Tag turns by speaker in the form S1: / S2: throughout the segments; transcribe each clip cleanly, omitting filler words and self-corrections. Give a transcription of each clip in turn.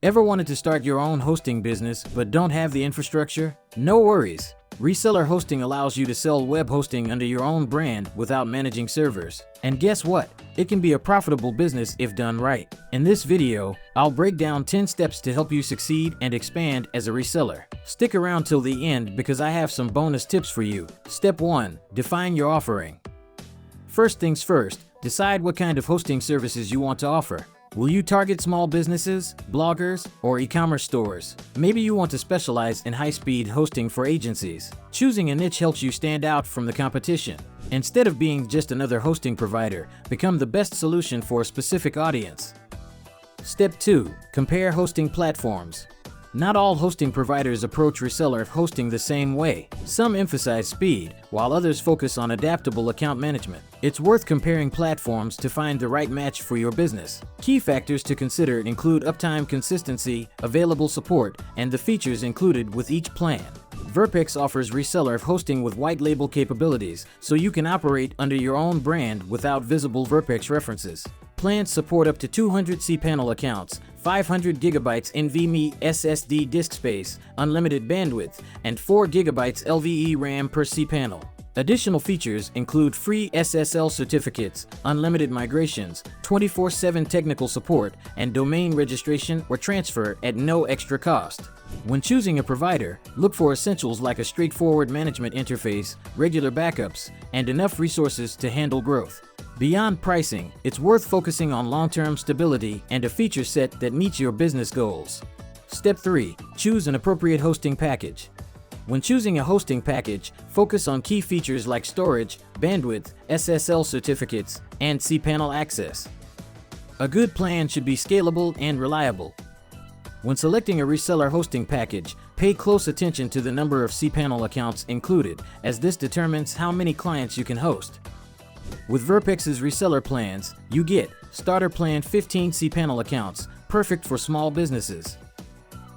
S1: Ever wanted to start your own hosting business but don't have the infrastructure? No worries. Reseller hosting allows you to sell web hosting under your own brand without managing servers. And guess what? It can be a profitable business if done right. In this video, I'll break down 10 steps to help you succeed and expand as a reseller. Stick around till the end because I have some bonus tips for you. Step 1. Define your offering. First things first, decide what kind of hosting services you want to offer. Will you target small businesses, bloggers, or e-commerce stores? Maybe you want to specialize in high-speed hosting for agencies. Choosing a niche helps you stand out from the competition. Instead of being just another hosting provider, become the best solution for a specific audience. Step 2. Compare hosting platforms. Not all hosting providers approach reseller hosting the same way. Some emphasize speed, while others focus on adaptable account management. It's worth comparing platforms to find the right match for your business. Key factors to consider include uptime consistency, available support, and the features included with each plan. Verpex offers reseller hosting with white label capabilities, so you can operate under your own brand without visible Verpex references. Plans support up to 200 cPanel accounts, 500 GB NVMe SSD disk space, unlimited bandwidth, and 4 GB LVE RAM per cPanel. Additional features include free SSL certificates, unlimited migrations, 24/7 technical support, and domain registration or transfer at no extra cost. When choosing a provider, look for essentials like a straightforward management interface, regular backups, and enough resources to handle growth. Beyond pricing, it's worth focusing on long-term stability and a feature set that meets your business goals. Step 3. Choose an appropriate hosting package. When choosing a hosting package, focus on key features like storage, bandwidth, SSL certificates, and cPanel access. A good plan should be scalable and reliable. When selecting a reseller hosting package, pay close attention to the number of cPanel accounts included, as this determines how many clients you can host. With Verpex's reseller plans, you get Starter Plan 15 cPanel accounts, perfect for small businesses.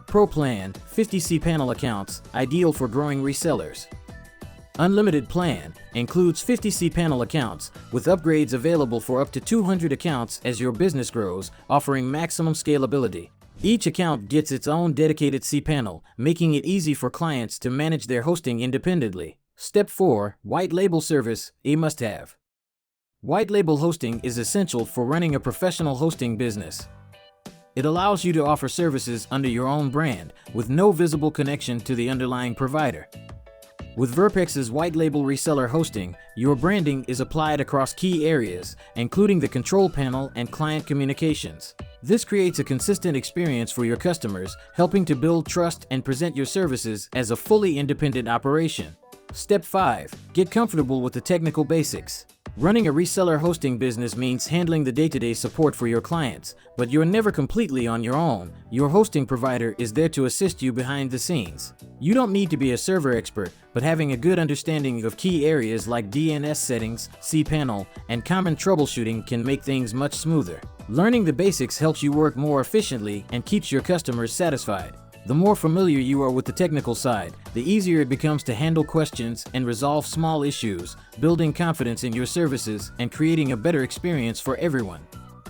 S1: Pro Plan 50 cPanel accounts, ideal for growing resellers. Unlimited Plan includes 50 cPanel accounts, with upgrades available for up to 200 accounts as your business grows, offering maximum scalability. Each account gets its own dedicated cPanel, making it easy for clients to manage their hosting independently. Step 4. White Label Service, a must-have. White label hosting is essential for running a professional hosting business. It allows you to offer services under your own brand, with no visible connection to the underlying provider. With Verpex's white label reseller hosting, your branding is applied across key areas, including the control panel and client communications. This creates a consistent experience for your customers, helping to build trust and present your services as a fully independent operation. Step 5. Get comfortable with the technical basics. Running a reseller hosting business means handling the day-to-day support for your clients, but you're never completely on your own. Your hosting provider is there to assist you behind the scenes. You don't need to be a server expert, but having a good understanding of key areas like DNS settings, cPanel, and common troubleshooting can make things much smoother. Learning the basics helps you work more efficiently and keeps your customers satisfied. The more familiar you are with the technical side, the easier it becomes to handle questions and resolve small issues, building confidence in your services and creating a better experience for everyone.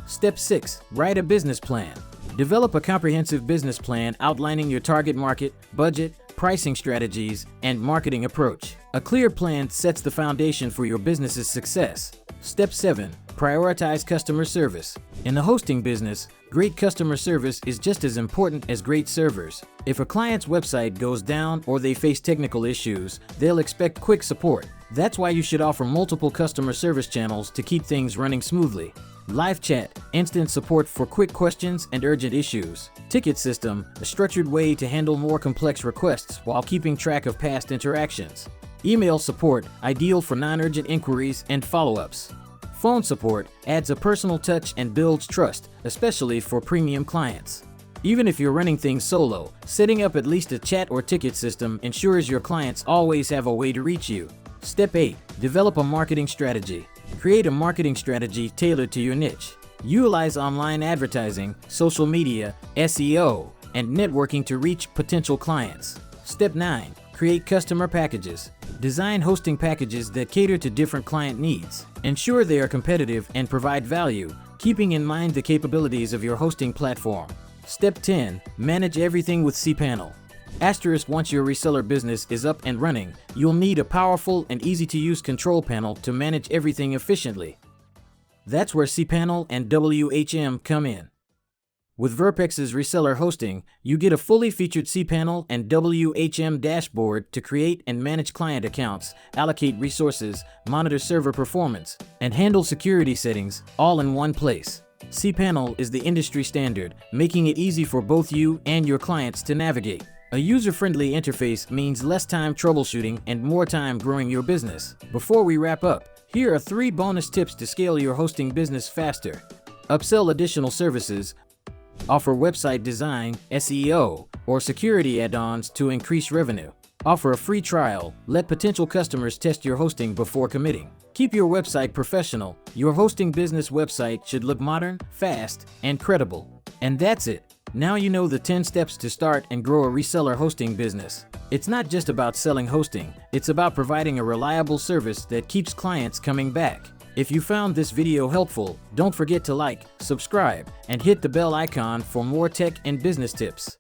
S1: Step 6. Write a business plan. Develop a comprehensive business plan outlining your target market, budget, pricing strategies, and marketing approach. A clear plan sets the foundation for your business's success. Step 7. Prioritize customer service. In the hosting business, great customer service is just as important as great servers. If a client's website goes down or they face technical issues, they'll expect quick support. That's why you should offer multiple customer service channels to keep things running smoothly. Live chat, instant support for quick questions and urgent issues. Ticket system, a structured way to handle more complex requests while keeping track of past interactions. Email support, ideal for non-urgent inquiries and follow-ups. Phone support adds a personal touch and builds trust, especially for premium clients. Even if you're running things solo, setting up at least a chat or ticket system ensures your clients always have a way to reach you. Step 8. Develop a marketing strategy. Create a marketing strategy tailored to your niche. Utilize online advertising, social media, SEO, and networking to reach potential clients. Step 9. Create customer packages. Design hosting packages that cater to different client needs. Ensure they are competitive and provide value, keeping in mind the capabilities of your hosting platform. Step 10. Manage everything with cPanel. Asterisk, once your reseller business is up and running, you'll need a powerful and easy-to-use control panel to manage everything efficiently. That's where cPanel and WHM come in. With Verpex's Reseller hosting, you get a fully featured cPanel and WHM dashboard to create and manage client accounts, allocate resources, monitor server performance, and handle security settings, all in one place. cPanel is the industry standard, making it easy for both you and your clients to navigate. A user-friendly interface means less time troubleshooting and more time growing your business. Before we wrap up, here are 3 bonus tips to scale your hosting business faster. Upsell additional services. Offer website design, SEO, or security add-ons to increase revenue. Offer a free trial. Let potential customers test your hosting before committing. Keep your website professional. Your hosting business website should look modern, fast, and credible. And that's it. Now you know the 10 steps to start and grow a reseller hosting business. It's not just about selling hosting, it's about providing a reliable service that keeps clients coming back. If you found this video helpful, don't forget to like, subscribe, and hit the bell icon for more tech and business tips.